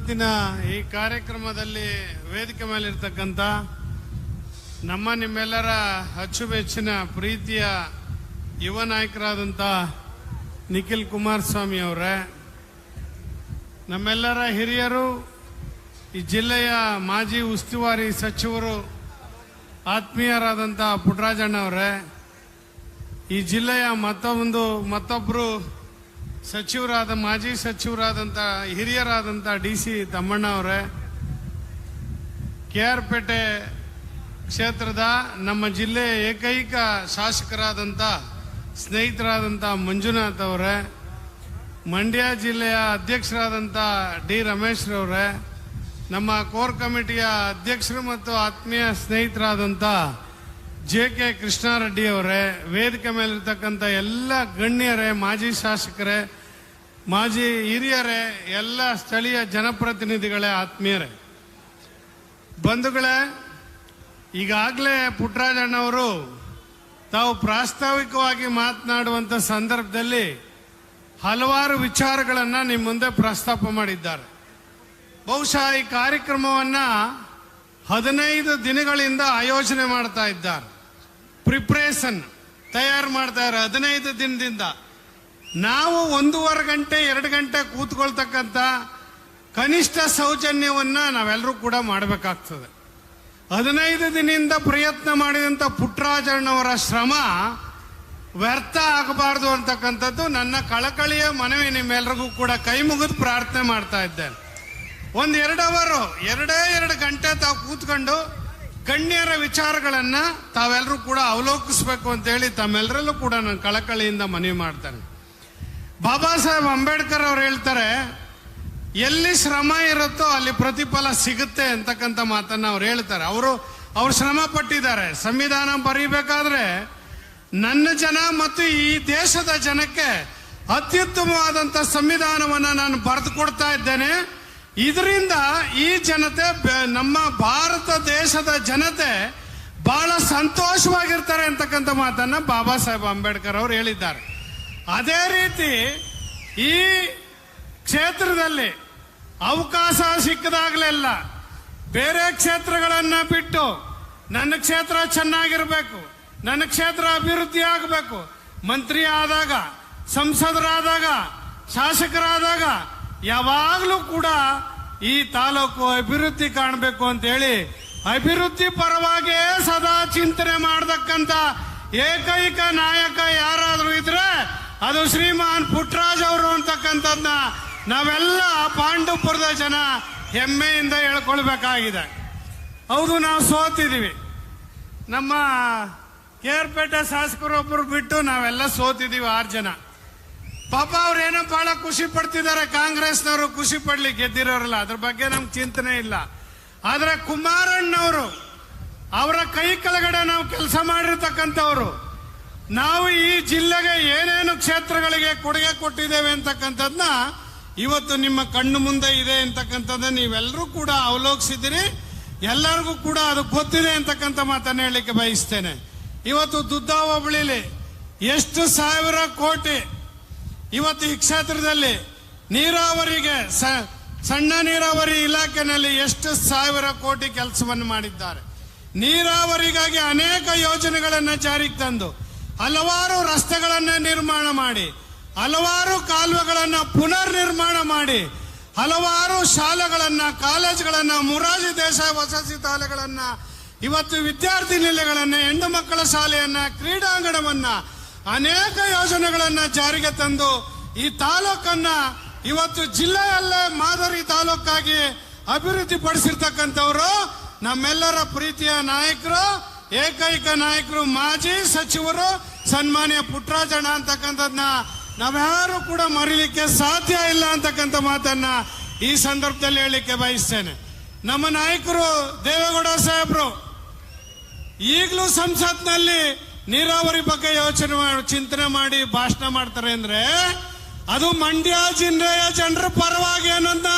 ಇವತ್ತಿನ ಈ ಕಾರ್ಯಕ್ರಮದಲ್ಲಿ ವೇದಿಕೆ ಮೇಲಿರ್ತಕ್ಕಂಥ ನಿಮ್ಮೆಲ್ಲರ ಅಚ್ಚುಮೆಚ್ಚಿನ ಪ್ರೀತಿಯ ಯುವ ನಾಯಕರಾದಂಥ ನಿಖಿಲ್ ಕುಮಾರಸ್ವಾಮಿ ಅವರೇ, ನಮ್ಮೆಲ್ಲರ ಹಿರಿಯರು, ಈ ಜಿಲ್ಲೆಯ ಮಾಜಿ ಉಸ್ತುವಾರಿ ಸಚಿವರು ಆತ್ಮೀಯರಾದಂಥ ಪುಟ್ಟರಾಜಣ್ಣ ಅವರೇ, ಈ ಜಿಲ್ಲೆಯ ಮತ್ತೊಬ್ಬರು ಮಾಜಿ ಸಚಿವರಾದಂಥ ಹಿರಿಯರಾದಂಥ DC ತಮ್ಮಣ್ಣ ಅವರೇ, KR ಪೇಟೆ ಕ್ಷೇತ್ರದ ನಮ್ಮ ಜಿಲ್ಲೆಯ ಏಕೈಕ ಶಾಸಕರಾದಂಥ ಸ್ನೇಹಿತರಾದಂಥ ಮಂಜುನಾಥ್ ಅವರೇ, ಮಂಡ್ಯ ಜಿಲ್ಲೆಯ ಅಧ್ಯಕ್ಷರಾದಂಥ D ರಮೇಶ್ ರವರೇ, ನಮ್ಮ ಕೋರ್ ಕಮಿಟಿಯ ಅಧ್ಯಕ್ಷರು ಮತ್ತು ಆತ್ಮೀಯ ಸ್ನೇಹಿತರಾದಂಥ JK ಕೃಷ್ಣಾರೆಡ್ಡಿ ಅವರೇ, ವೇದಿಕೆ ಮೇಲಿರ್ತಕ್ಕಂಥ ಎಲ್ಲ ಗಣ್ಯರೇ, ಮಾಜಿ ಶಾಸಕರೇ, ಮಾಜಿ ಹಿರಿಯರೇ, ಎಲ್ಲ ಸ್ಥಳೀಯ ಜನಪ್ರತಿನಿಧಿಗಳೇ, ಆತ್ಮೀಯರೇ, ಬಂಧುಗಳೇ, ಈಗಾಗಲೇ ಪುಟ್ಟರಾಜಣ್ಣವರು ತಾವು ಪ್ರಾಸ್ತಾವಿಕವಾಗಿ ಮಾತನಾಡುವಂಥ ಸಂದರ್ಭದಲ್ಲಿ ಹಲವಾರು ವಿಚಾರಗಳನ್ನು ನಿಮ್ಮ ಮುಂದೆ ಪ್ರಸ್ತಾಪ ಮಾಡಿದ್ದಾರೆ. ಬಹುಶಃ ಈ ಕಾರ್ಯಕ್ರಮವನ್ನು 15 ದಿನಗಳಿಂದ ಆಯೋಜನೆ ಮಾಡ್ತಾ ಇದ್ದಾರೆ, ಪ್ರಿಪ್ರೇಷನ್ ತಯಾರು ಮಾಡ್ತಾ ಇದ್ದಾರೆ 15 ದಿನದಿಂದ. ನಾವು 1.5 ಗಂಟೆ 2 ಗಂಟೆ ಕೂತ್ಕೊಳ್ತಕ್ಕಂಥ ಕನಿಷ್ಠ ಸೌಜನ್ಯವನ್ನ ನಾವೆಲ್ಲರೂ ಕೂಡ ಮಾಡಬೇಕಾಗ್ತದೆ. 15 ದಿನದಿಂದ ಪ್ರಯತ್ನ ಮಾಡಿದಂಥ ಪುಟ್ಟರಾಜಣ್ಣವರ ಶ್ರಮ ವ್ಯರ್ಥ ಆಗಬಾರದು ಅಂತಕ್ಕಂಥದ್ದು ನನ್ನ ಕಳಕಳಿಯ ಮನವಿ. ನಿಮ್ಮೆಲ್ಲರಿಗೂ ಕೂಡ ಕೈ ಮುಗಿದು ಪ್ರಾರ್ಥನೆ ಮಾಡ್ತಾ ಇದ್ದೇನೆ. 1-2 ಅವರ್ 2 ಗಂಟೆ ತಾವು ಕೂತ್ಕೊಂಡು ಗಣ್ಯರ ವಿಚಾರಗಳನ್ನ ತಾವೆಲ್ಲರೂ ಕೂಡ ಅವಲೋಕಿಸ್ಬೇಕು ಅಂತ ಹೇಳಿ ತಮ್ಮೆಲ್ಲರಲ್ಲೂ ಕೂಡ ನಾನು ಕಳಕಳಿಯಿಂದ ಮನವಿ ಮಾಡ್ತೇನೆ. ಬಾಬಾ ಸಾಹೇಬ್ ಅಂಬೇಡ್ಕರ್ ಅವರು ಹೇಳ್ತಾರೆ, ಎಲ್ಲಿ ಶ್ರಮ ಇರುತ್ತೋ ಅಲ್ಲಿ ಪ್ರತಿಫಲ ಸಿಗುತ್ತೆ ಅಂತಕ್ಕಂಥ ಮಾತನ್ನ ಅವ್ರು ಹೇಳ್ತಾರೆ. ಅವರು ಶ್ರಮ ಪಟ್ಟಿದ್ದಾರೆ. ಸಂವಿಧಾನ ಬರೀಬೇಕಾದ್ರೆ ನನ್ನ ಜನ ಮತ್ತು ಈ ದೇಶದ ಜನಕ್ಕೆ ಅತ್ಯುತ್ತಮವಾದಂಥ ಸಂವಿಧಾನವನ್ನ ನಾನು ಬರೆದು ಕೊಡ್ತಾ ಇದ್ದೇನೆ. ಇದರಿಂದ ಈ ಜನತೆ, ನಮ್ಮ ಭಾರತ ದೇಶದ ಜನತೆ ಬಹಳ ಸಂತೋಷವಾಗಿರ್ತಾರೆ ಅಂತಕ್ಕಂಥ ಮಾತನ್ನ ಬಾಬಾ ಸಾಹೇಬ್ ಅಂಬೇಡ್ಕರ್ ಅವರು ಹೇಳಿದ್ದಾರೆ. ಅದೇ ರೀತಿ ಈ ಕ್ಷೇತ್ರದಲ್ಲಿ ಅವಕಾಶ ಸಿಕ್ಕದಾಗಲೆಲ್ಲ ಬೇರೆ ಕ್ಷೇತ್ರಗಳನ್ನ ಬಿಟ್ಟು ನನ್ನ ಕ್ಷೇತ್ರ ಚೆನ್ನಾಗಿರ್ಬೇಕು, ನನ್ನ ಕ್ಷೇತ್ರ ಅಭಿವೃದ್ಧಿ ಆಗಬೇಕು, ಮಂತ್ರಿ ಆದಾಗ, ಸಂಸದರಾದಾಗ, ಶಾಸಕರಾದಾಗ ಯಾವಾಗಲೂ ಕೂಡ ಈ ತಾಲೂಕು ಅಭಿವೃದ್ಧಿ ಕಾಣಬೇಕು ಅಂತ ಹೇಳಿ ಅಭಿವೃದ್ಧಿ ಪರವಾಗಿಯೇ ಸದಾ ಚಿಂತನೆ ಮಾಡತಕ್ಕಂತ ಏಕೈಕ ನಾಯಕ ಯಾರಾದ್ರೂ ಇದ್ರೆ ಅದು ಶ್ರೀಮಾನ್ ಪುಟ್ಟರಾಜ್ ಅವರು ಅಂತಕ್ಕಂಥದ್ನ ನಾವೆಲ್ಲ ಪಾಂಡುಪುರದ ಜನ ಹೆಮ್ಮೆಯಿಂದ ಹೇಳ್ಕೊಳ್ಬೇಕಾಗಿದೆ. ಹೌದು, ನಾವು ಸೋತಿದೀವಿ. ನಮ್ಮ KR ಪೇಟೆ ಶಾಸಕರೊಬ್ಬರು ಬಿಟ್ಟು ನಾವೆಲ್ಲ ಸೋತಿದೀವಿ 6 ಜನ. ಪಾಪ ಅವ್ರೇನೋ ಬಹಳ ಖುಷಿ ಪಡ್ತಿದ್ದಾರೆ, ಕಾಂಗ್ರೆಸ್ನವರು ಖುಷಿ ಪಡ್ಲಿ, ಗೆದ್ದಿರೋರಲ್ಲ, ಅದ್ರ ಬಗ್ಗೆ ನಮ್ಗೆ ಚಿಂತನೆ ಇಲ್ಲ. ಆದ್ರೆ ಕುಮಾರಣ್ಣವರು ಅವರ ಕೈ ಕೆಳಗಡೆ ನಾವು ಕೆಲಸ ಮಾಡಿರ್ತಕ್ಕಂಥವ್ರು, ನಾವು ಈ ಜಿಲ್ಲೆಗೆ ಏನೇನು ಕ್ಷೇತ್ರಗಳಿಗೆ ಕೊಡುಗೆ ಕೊಟ್ಟಿದ್ದೇವೆ ಅಂತಕ್ಕಂಥದ್ನ ಇವತ್ತು ನಿಮ್ಮ ಕಣ್ಣು ಮುಂದೆ ಇದೆ ಅಂತಕ್ಕಂಥದ್ದನ್ನ ನೀವೆಲ್ಲರೂ ಕೂಡ ಅವಲೋಕಿಸಿದ್ದೀರಿ. ಎಲ್ಲರಿಗೂ ಕೂಡ ಅದು ಗೊತ್ತಿದೆ ಅಂತಕ್ಕಂಥ ಮಾತನ್ನ ಹೇಳಲಿಕ್ಕೆ ಬಯಸ್ತೇನೆ. ಇವತ್ತು ದುದ್ದಾ ಹೋಬಳಿಲಿ ಎಷ್ಟು 1000 ಕೋಟಿ ಇವತ್ತು ಈ ಕ್ಷೇತ್ರದಲ್ಲಿ ನೀರಾವರಿಗೆ, ಸಣ್ಣ ನೀರಾವರಿ ಇಲಾಖೆನಲ್ಲಿ ಎಷ್ಟು 1000 ಕೋಟಿ ಕೆಲಸವನ್ನು ಮಾಡಿದ್ದಾರೆ. ನೀರಾವರಿಗಾಗಿ ಅನೇಕ ಯೋಜನೆಗಳನ್ನು ಜಾರಿಗೆ ತಂದು ಹಲವಾರು ರಸ್ತೆಗಳನ್ನ ನಿರ್ಮಾಣ ಮಾಡಿ, ಹಲವಾರು ಕಾಲುವೆಗಳನ್ನ ಪುನರ್ ನಿರ್ಮಾಣ ಮಾಡಿ, ಹಲವಾರು ಶಾಲೆಗಳನ್ನ, ಕಾಲೇಜುಗಳನ್ನ, ಮೊರಾರ್ಜಿ ದೇಸಾಯಿ ವಸತಿ ಶಾಲೆಗಳನ್ನ, ಇವತ್ತು ವಿದ್ಯಾರ್ಥಿ ನಿಲಯಗಳನ್ನ, ಹೆಣ್ಣು ಮಕ್ಕಳ ಶಾಲೆಯನ್ನ, ಕ್ರೀಡಾಂಗಣವನ್ನ, ಅನೇಕ ಯೋಜನೆಗಳನ್ನ ಜಾರಿಗೆ ತಂದು ಈ ತಾಲೂಕನ್ನ ಇವತ್ತು ಜಿಲ್ಲೆಯಲ್ಲೇ ಮಾದರಿ ತಾಲೂಕಾಗಿ ಅಭಿವೃದ್ಧಿ ಪಡಿಸಿರ್ತಕ್ಕಂಥವ್ರು ನಮ್ಮೆಲ್ಲರ ಪ್ರೀತಿಯ ನಾಯಕರು, ಏಕೈಕ ನಾಯಕರು, ಮಾಜಿ ಸಚಿವರು ಸನ್ಮಾನ್ಯ ಪುಟ್ಟರಾಜಣ್ಣ ಅಂತಕ್ಕಂಥದ್ನ ನಾವ್ಯಾರು ಕೂಡ ಮರೀಲಿಕ್ಕೆ ಸಾಧ್ಯ ಇಲ್ಲ ಅಂತಕ್ಕಂಥ ಮಾತನ್ನ ಈ ಸಂದರ್ಭದಲ್ಲಿ ಹೇಳಲಿಕ್ಕೆ ಬಯಸ್ತೇನೆ. ನಮ್ಮ ನಾಯಕರು ದೇವೇಗೌಡ ಸಾಹೇಬ್ರು ಈಗಲೂ ಸಂಸತ್ನಲ್ಲಿ ನೀರಾವರಿ ಬಗ್ಗೆ ಚಿಂತನೆ ಮಾಡಿ ಭಾಷಣ ಮಾಡ್ತಾರೆ ಅಂದ್ರೆ ಅದು ಮಂಡ್ಯ ಜಿಲ್ಲೆಯ ಜನರ ಪರವಾಗಿ ಅನ್ನೋದನ್ನ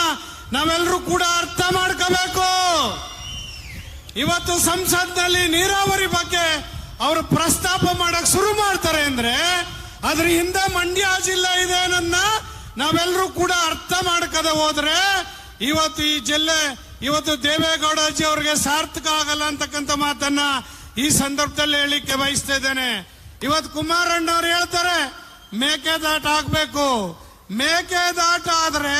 ನಾವೆಲ್ಲರೂ ಕೂಡ ಅರ್ಥ ಮಾಡ್ಕೋಬೇಕು. ಇವತ್ತು ಸಂಸತ್ನಲ್ಲಿ ನೀರಾವರಿ ಬಗ್ಗೆ ಅವರು ಪ್ರಸ್ತಾಪ ಮಾಡಕ್ ಶುರು ಮಾಡ್ತಾರೆ ಅಂದ್ರೆ ಅದ್ರ ಹಿಂದೆ ಮಂಡ್ಯ ಜಿಲ್ಲೆ ಇದೆ ಅನ್ನೋದನ್ನ ನಾವೆಲ್ಲರೂ ಕೂಡ ಅರ್ಥ ಮಾಡ್ಕದೆ ಹೋದ್ರೆ ಇವತ್ತು ಈ ಜಿಲ್ಲೆ ಇವತ್ತು ದೇವೇಗೌಡಜಿ ಅವರಿಗೆ ಸಾರ್ಥಕ ಆಗಲ್ಲ ಅಂತಕ್ಕಂಥ ಮಾತನ್ನ ಈ ಸಂದರ್ಭದಲ್ಲಿ ಹೇಳಿಕ್ಕೆ ಬಯಸ್ತಾ ಇದ್ದೇನೆ. ಇವತ್ತು ಕುಮಾರಣ್ಣ ಅವರು ಹೇಳ್ತಾರೆ ಮೇಕೆದಾಟ ಆಗ್ಬೇಕು. ಮೇಕೆದಾಟ ಆದ್ರೆ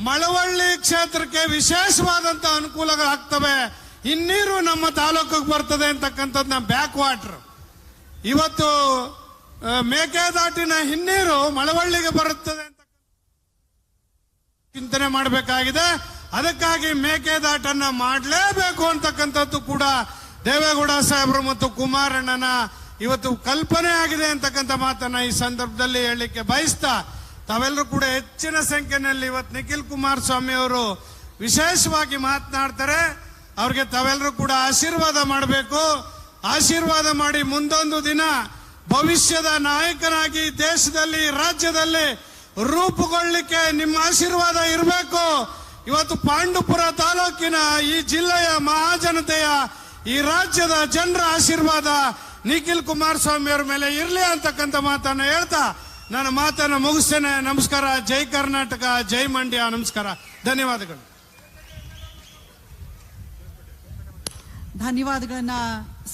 ಮಳವಳ್ಳಿ ಕ್ಷೇತ್ರಕ್ಕೆ ವಿಶೇಷವಾದಂತ ಅನುಕೂಲಗಳಾಗ್ತವೆ. ಹಿನ್ನೀರು ನಮ್ಮ ತಾಲೂಕಿಗೆ ಬರ್ತದೆ ಅಂತಕ್ಕಂಥದ್ದು ಬ್ಯಾಕ್ ವಾಟರ್. ಇವತ್ತು ಮೇಕೆದಾಟಿನ ಹಿನ್ನೀರು ಮಳವಳ್ಳಿಗೆ ಬರುತ್ತದೆ ಅಂತ ಚಿಂತನೆ ಮಾಡಬೇಕಾಗಿದೆ. ಅದಕ್ಕಾಗಿ ಮೇಕೆದಾಟನ್ನ ಮಾಡಲೇಬೇಕು ಅಂತಕ್ಕಂಥದ್ದು ಕೂಡ ದೇವೇಗೌಡ ಸಾಹೇಬರು ಮತ್ತು ಕುಮಾರಣ್ಣನ ಇವತ್ತು ಕಲ್ಪನೆ ಆಗಿದೆ ಅಂತಕ್ಕಂಥ ಮಾತನ್ನ ಈ ಸಂದರ್ಭದಲ್ಲಿ ಹೇಳಲಿಕ್ಕೆ ಬಯಸ್ತಾ, ತಾವೆಲ್ಲರೂ ಕೂಡ ಹೆಚ್ಚಿನ ಸಂಖ್ಯೆಯಲ್ಲಿ ಇವತ್ತು ನಿಖಿಲ್ ಕುಮಾರಸ್ವಾಮಿ ಅವರು ವಿಶೇಷವಾಗಿ ಮಾತನಾಡ್ತಾರೆ. ಅವ್ರಿಗೆ ತಾವೆಲ್ಲರೂ ಕೂಡ ಆಶೀರ್ವಾದ ಮಾಡಬೇಕು. ಆಶೀರ್ವಾದ ಮಾಡಿ ಮುಂದೊಂದು ದಿನ ಭವಿಷ್ಯದ ನಾಯಕನಾಗಿ ದೇಶದಲ್ಲಿ ರಾಜ್ಯದಲ್ಲಿ ರೂಪುಗೊಳ್ಳಲಿಕ್ಕೆ ನಿಮ್ಮ ಆಶೀರ್ವಾದ ಇರಬೇಕು. ಇವತ್ತು ಪಾಂಡುಪುರ ತಾಲೂಕಿನ ಈ ಜಿಲ್ಲೆಯ ಮಹಾಜನತೆಯ ಈ ರಾಜ್ಯದ ಜನರ ಆಶೀರ್ವಾದ ನಿಖಿಲ್ ಕುಮಾರಸ್ವಾಮಿ ಅವರ ಮೇಲೆ ಇರಲಿ ಅಂತಕ್ಕಂಥ ಮಾತನ್ನ ಹೇಳ್ತಾ ನನ್ನ ಮಾತನ್ನ ಮುಗಿಸ್ತೇನೆ. ನಮಸ್ಕಾರ. ಜೈ ಕರ್ನಾಟಕ, ಜೈ ಮಂಡ್ಯ. ನಮಸ್ಕಾರ, ಧನ್ಯವಾದಗಳು. ಧನ್ಯವಾದಗಳನ್ನ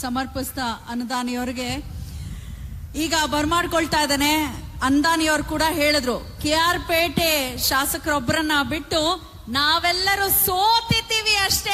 ಸಮರ್ಪಿಸ್ತಾ ಅನ್ನದಾನಿಯವರಿಗೆ ಈಗ ಬರ್ಮಾಡ್ಕೊಳ್ತಾ ಇದ್ದಾನೆ. ಅನ್ನದಾನಿಯವರು ಕೂಡ ಹೇಳಿದ್ರು, KR ಪೇಟೆ ಶಾಸಕರೊಬ್ಬರನ್ನ ಬಿಟ್ಟು ನಾವೆಲ್ಲರೂ ಸೋತಿದ್ದೀವಿ ಅಷ್ಟೇ.